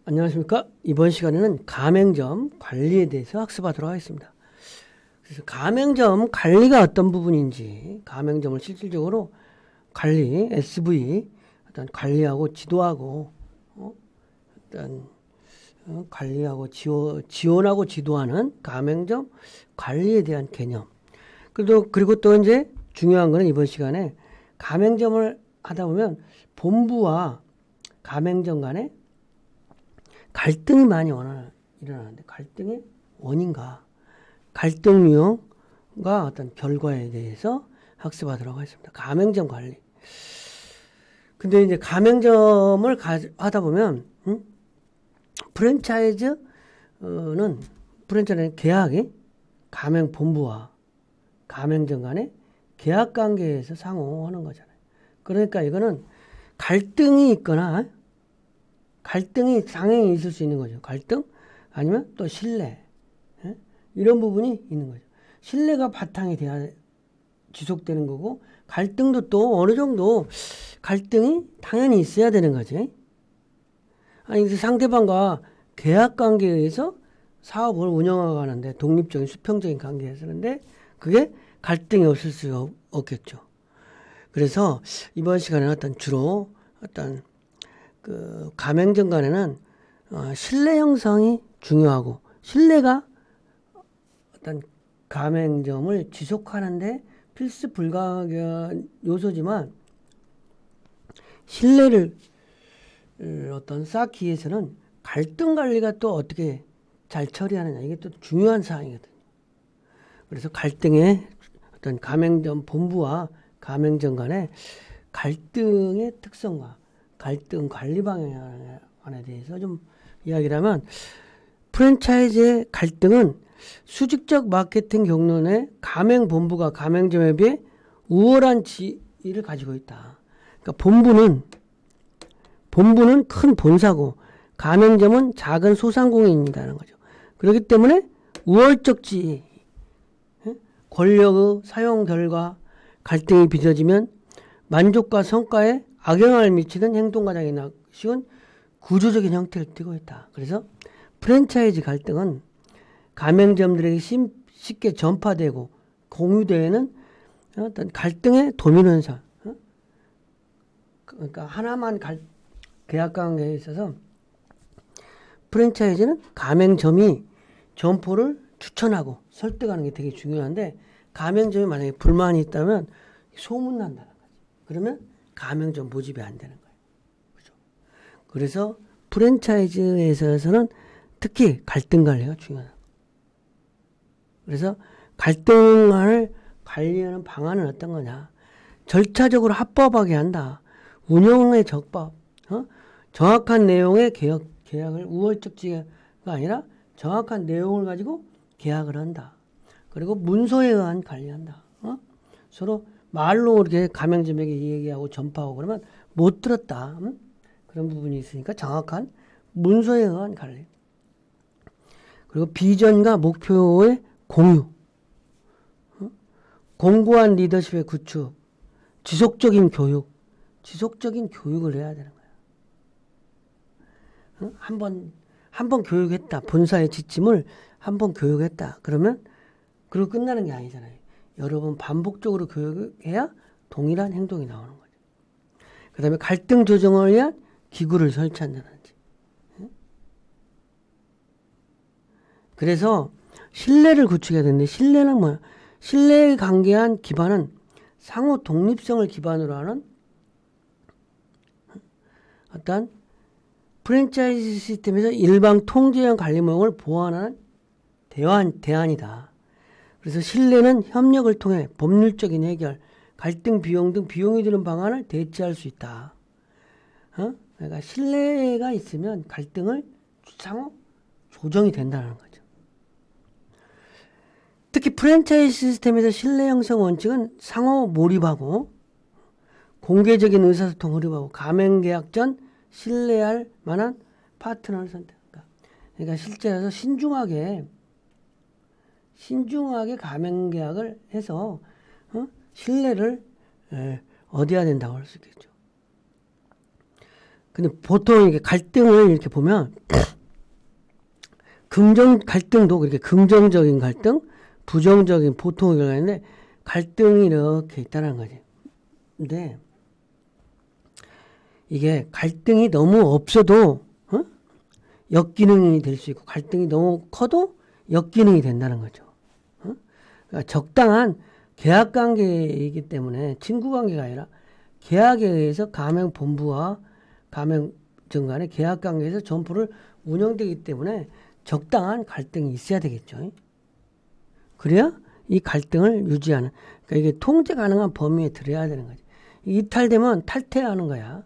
안녕하십니까. 이번 시간에는 가맹점 관리에 대해서 학습하도록 하겠습니다. 그래서 가맹점 관리가 어떤 부분인지, 가맹점을 실질적으로 관리, SV, 어떤 관리하고 지도하고, 어떤 관리하고 지원하고 지도하는 가맹점 관리에 대한 개념. 그리고 또 이제 중요한 거는 이번 시간에 가맹점을 하다 보면 본부와 가맹점 간에 갈등이 많이 일어나는데 갈등의 원인과 갈등 유형과 어떤 결과에 대해서 학습하도록 하겠습니다. 가맹점 관리. 근데 이제 가맹점을 하다 보면 프랜차이즈는 계약이 가맹 본부와 가맹점 간의 계약 관계에서 상호하는 거잖아요. 그러니까 이거는 갈등이 있거나 갈등이 당연히 있을 수 있는 거죠. 갈등 아니면 또 신뢰 이런 부분이 있는 거죠. 신뢰가 바탕이 돼야 지속되는 거고 갈등도 또 어느 정도 갈등이 당연히 있어야 되는 거지. 아니 상대방과 계약 관계에 의해서 사업을 운영하는데 독립적인 수평적인 관계에 서는데 그게 갈등이 없을 수 없겠죠. 그래서 이번 시간에는 주로 그 가맹점 간에는 신뢰 형성이 중요하고 신뢰가 어떤 가맹점을 지속하는데 필수 불가결 요소지만 신뢰를 쌓기 위해서는 갈등 관리가 또 어떻게 잘 처리하느냐 이게 또 중요한 사항이거든요. 그래서 갈등의 어떤 가맹점 본부와 가맹점 간의 갈등의 특성과 갈등 관리 방향에 대해서 좀 이야기를 하면 프랜차이즈의 갈등은 수직적 마케팅 경로내 가맹 본부가 가맹점에 비해 우월한 지위를 가지고 있다. 그러니까 본부는 큰 본사고 가맹점은 작은 소상공인이라는 거죠. 그렇기 때문에 우월적 지위, 권력의 사용 결과 갈등이 빚어지면 만족과 성과에 악영향을 미치는 행동 과정이 쉬운 구조적인 형태를 띠고 있다. 그래서 프랜차이즈 갈등은 가맹점들에게 쉽게 전파되고 공유되는 어떤 갈등의 도미노 현상. 그러니까 하나만 계약 관계에 있어서 프랜차이즈는 가맹점이 점포를 추천하고 설득하는 게 되게 중요한데 가맹점이 만약에 불만이 있다면 소문난다는 거지. 그러면 가맹점 모집이 안 되는 거예요. 그죠? 그래서 프랜차이즈에서는 특히 갈등 관리가 중요하다. 그래서 갈등을 관리하는 방안은 어떤 거냐? 절차적으로 합법하게 한다. 운영의 적법, 정확한 내용의 계약을 우월적 지위가 아니라 정확한 내용을 가지고 계약을 한다. 그리고 문서에 의한 관리한다. 서로 말로 이렇게 가맹점에게 얘기하고 전파하고 그러면 못 들었다. 그런 부분이 있으니까 정확한 문서에 의한 관리. 그리고 비전과 목표의 공유. 공고한 리더십의 구축. 지속적인 교육을 해야 되는 거야. 한 번 교육했다. 본사의 지침을 한 번 교육했다. 그러면 그리고 끝나는 게 아니잖아요. 여러 번 반복적으로 교육해야 동일한 행동이 나오는 거죠. 그 다음에 갈등 조정을 위한 기구를 설치한다든지. 그래서 신뢰를 구축해야 되는데 신뢰는 뭐야? 신뢰에 관계한 기반은 상호 독립성을 기반으로 하는 어떤 프랜차이즈 시스템에서 일방 통제형 관리 모형을 보완하는 대안이다. 그래서 신뢰는 협력을 통해 법률적인 해결, 갈등 비용 등 비용이 드는 방안을 대체할 수 있다. 그러니까 신뢰가 있으면 갈등을 상호 조정이 된다는 거죠. 특히 프랜차이즈 시스템에서 신뢰 형성 원칙은 상호 몰입하고 공개적인 의사소통 허용하고 가맹계약 전 신뢰할 만한 파트너를 선택한다. 그러니까 실제로 신중하게 가맹계약을 해서 신뢰를 얻어야 된다고 할 수 있겠죠. 근데 보통 이렇게 갈등을 이렇게 보면 갈등도 그렇게 긍정적인 갈등, 부정적인 보통의 경우가 있는데 갈등이 이렇게 있다는 거지. 근데 이게 갈등이 너무 없어도 역기능이 될 수 있고 갈등이 너무 커도 역기능이 된다는 거죠. 그러니까 적당한 계약관계이기 때문에 친구관계가 아니라 계약에 의해서 가맹본부와 가맹점 간의 계약관계에서 점포를 운영되기 때문에 적당한 갈등이 있어야 되겠죠. 그래야 이 갈등을 유지하는, 그러니까 이게 통제 가능한 범위에 들어야 되는 거지. 이탈되면 탈퇴하는 거야.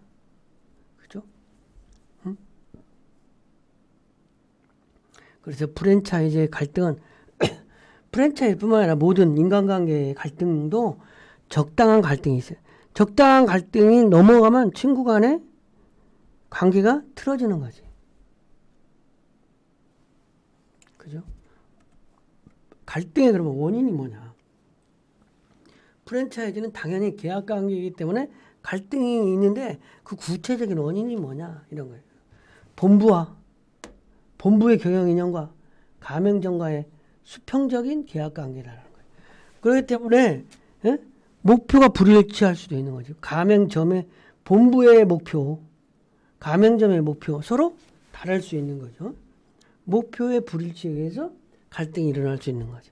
그죠? 응? 그래서 프랜차이즈의 갈등은 프랜차이즈뿐만 아니라 모든 인간관계의 갈등도 적당한 갈등이 있어요. 적당한 갈등이 넘어가면 친구 간의 관계가 틀어지는 거지. 그죠? 갈등의 그러면 원인이 뭐냐? 프랜차이즈는 당연히 계약관계이기 때문에 갈등이 있는데 그 구체적인 원인이 뭐냐? 이런 거예요. 본부의 경영인연과 가맹점과의 수평적인 계약관계라는 거예요. 그렇기 때문에 목표가 불일치할 수도 있는 거죠. 가맹점의 본부의 목표, 가맹점의 목표 서로 다를 수 있는 거죠. 목표의 불일치에 의해서 갈등이 일어날 수 있는 거죠.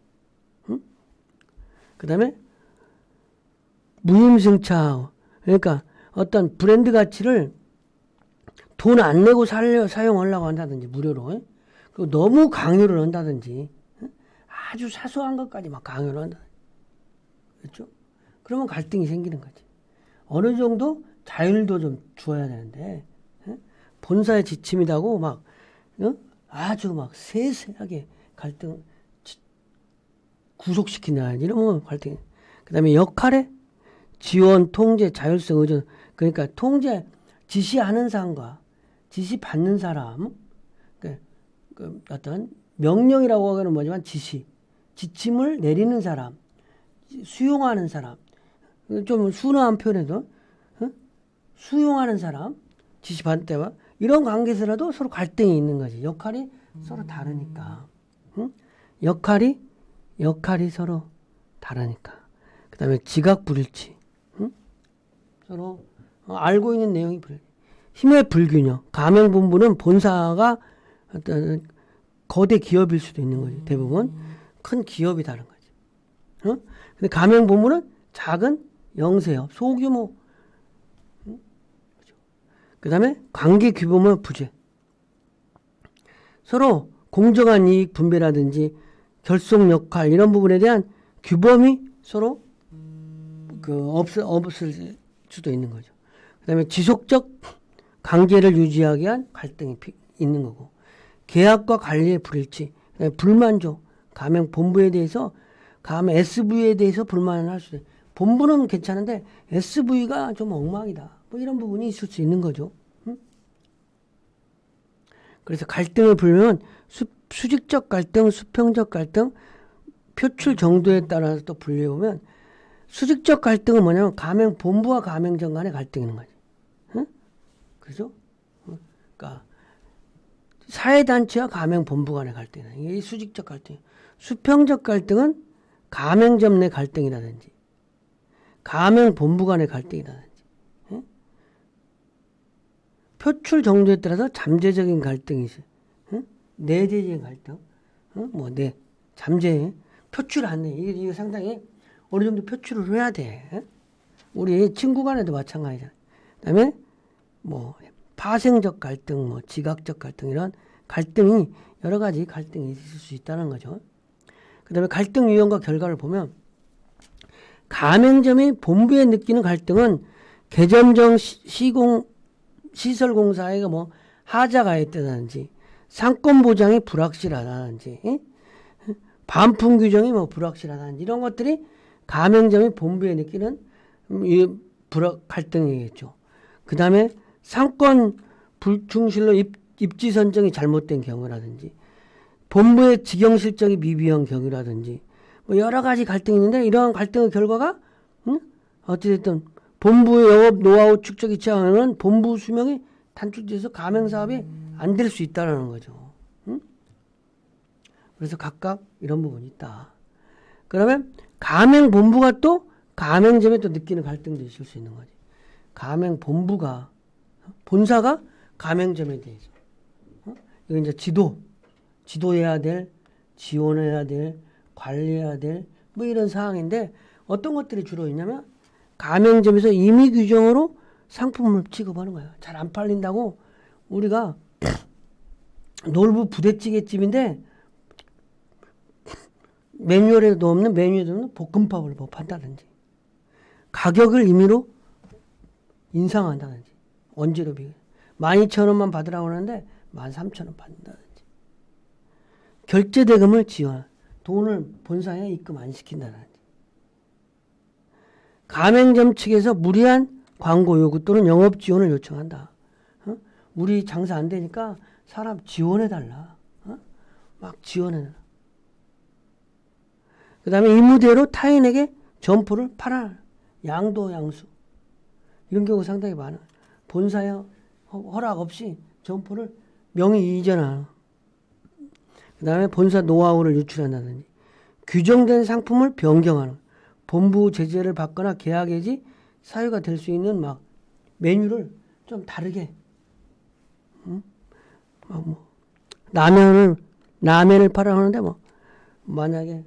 그 다음에 무임승차, 그러니까 어떤 브랜드 가치를 돈 안 내고 사용하려고 한다든지 무료로, 그리고 너무 강요를 한다든지 아주 사소한 것까지 막 강요를 한다. 그렇죠? 그러면 갈등이 생기는 거지. 어느 정도 자율도 좀 주어야 되는데 본사의 지침이라고 막 아주 막 세세하게 갈등 구속시킨다 이러면 갈등. 그다음에 역할의 지원, 통제, 자율성, 의존. 그러니까 통제, 지시하는 사람과 지시받는 사람, 그 어떤 명령이라고 하기는 뭐지만 지침을 내리는 사람, 수용하는 사람, 좀 순화한 표현에도 수용하는 사람, 지시받을 때와 이런 관계에서라도 서로 갈등이 있는 거지. 역할이 서로 다르니까. 역할이 서로 다르니까. 그 다음에 지각 불일치. 서로 알고 있는 내용이 힘의 불균형. 가맹본부는 본사가 어떤 거대 기업일 수도 있는 거지. 대부분 큰 기업이 다른 거지. 근데 가맹본부는 작은 영세업, 소규모. 그 다음에 관계 규범의 부재. 서로 공정한 이익 분배라든지 결속 역할 이런 부분에 대한 규범이 서로 없을 수도 있는 거죠. 그 다음에 지속적 관계를 유지하기 위한 갈등이 있는 거고, 계약과 관리의 불일치, 불만족, 가맹 본부에 대해서, 가맹 SV에 대해서 불만을 할 수도 있어요. 본부는 괜찮은데 SV가 좀 엉망이다. 뭐 이런 부분이 있을 수 있는 거죠. 그래서 갈등을 불면 수직적 갈등, 수평적 갈등, 표출 정도에 따라서 또 분류해보면 수직적 갈등은 뭐냐면 가맹 본부와 가맹점 간의 갈등이는 거지. 그죠? 그러니까 사회단체와 가맹 본부 간의 갈등이다. 이게 수직적 갈등. 수평적 갈등은 가맹점 내 갈등이라든지 가맹 본부 간의 갈등이라든지 표출 정도에 따라서 잠재적인 갈등이 있어요. 내재적인 갈등. 잠재 표출 안 해. 이게 상당히 어느 정도 표출을 해야 돼. 우리 친구 간에도 마찬가지잖아. 그다음에 파생적 갈등, 지각적 갈등 이런 갈등이 여러 가지 갈등이 있을 수 있다는 거죠. 그다음에 갈등 유형과 결과를 보면 가맹점이 본부에 느끼는 갈등은 개점정 시설공사에 하자가 있다든지 상권 보장이 불확실하다든지 반품 규정이 불확실하다든지 이런 것들이 가맹점이 본부에 느끼는 갈등이겠죠. 그 다음에 상권 불충실로 입지 선정이 잘못된 경우라든지 본부의 직영 실적이 미비한 경우라든지 여러 가지 갈등이 있는데 이러한 갈등의 결과가 어찌됐든 본부의 영업 노하우 축적이 취하는 본부 수명이 단축돼서 가맹 사업이 안 될 수 있다는 거죠. 응? 그래서 각각 이런 부분이 있다. 그러면 가맹 본부가 또 가맹점에 또 느끼는 갈등도 있을 수 있는 거지. 가맹 본부가 본사가 가맹점에 대해서 이거 이제 지도해야 될, 지원해야 될, 관리해야 될 뭐 이런 사항인데 어떤 것들이 주로 있냐면 가맹점에서 임의 규정으로 상품을 취급하는 거예요. 잘 안 팔린다고 우리가 놀부 부대찌개집인데 메뉴에도 없는 볶음밥을 뭐 판다든지 가격을 임의로 인상한다든지 원재료 비교 12,000원만 받으라고 하는데 13,000원 받는다든지 결제 대금을 지원 돈을 본사에 입금 안 시킨다든지 가맹점 측에서 무리한 광고 요구 또는 영업 지원을 요청한다. 우리 장사 안 되니까 사람 지원해달라. 막 지원해달라. 그 다음에 임무대로 타인에게 점포를 팔아. 양도양수. 이런 경우 상당히 많아. 본사에 허락 없이 점포를 명의 이전하는. 그 다음에 본사 노하우를 유출한다든지 규정된 상품을 변경하는. 본부 제재를 받거나 계약 해지 사유가 될 수 있는 막 메뉴를 좀 다르게 뭐 라면을 팔아하는데 뭐 만약에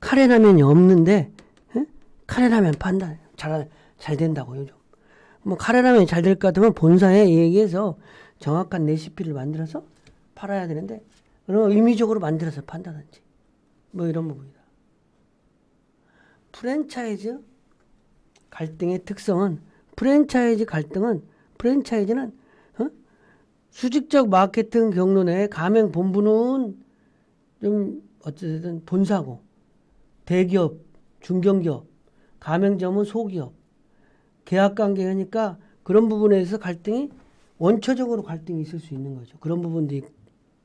카레라면이 없는데 카레라면 판다 잘 된다고 요즘 뭐 카레라면이 잘 될 것 같으면 본사에 얘기해서 정확한 레시피를 만들어서 팔아야 되는데 그럼 임의적으로 만들어서 판다든지 뭐 이런 부분이다. 프랜차이즈 갈등의 특성은 프랜차이즈는 수직적 마케팅 경로 내에 가맹 본부는 좀 어쨌든 본사고 대기업, 중견기업, 가맹점은 소기업 계약관계니까 그런 부분에서 갈등이 원초적으로 갈등이 있을 수 있는 거죠. 그런 부분도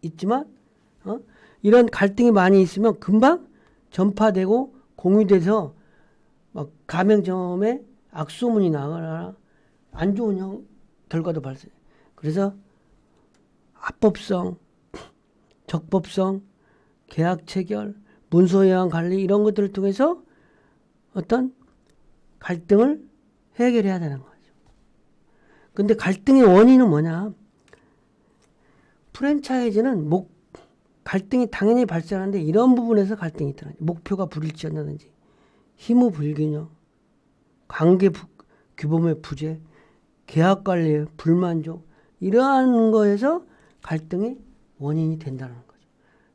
있지만 이런 갈등이 많이 있으면 금방 전파되고 공유돼서 막 가맹점에 악소문이 나거나 안 좋은 결과도 발생. 그래서 합법성, 적법성, 계약 체결, 문서 예한 관리 이런 것들을 통해서 어떤 갈등을 해결해야 되는 거죠. 근데 갈등의 원인은 뭐냐? 프랜차이즈는 갈등이 당연히 발생하는데 이런 부분에서 갈등이 있다든지 목표가 불일치한다든지 힘의 불균형, 관계 규범의 부재, 계약 관리의 불만족 이러한 거에서 갈등이 원인이 된다는 거죠.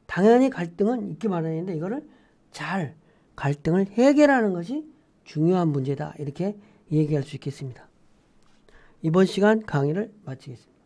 당연히 갈등은 있게 마련인데 이거를 잘 갈등을 해결하는 것이 중요한 문제다 이렇게 얘기할 수 있겠습니다. 이번 시간 강의를 마치겠습니다.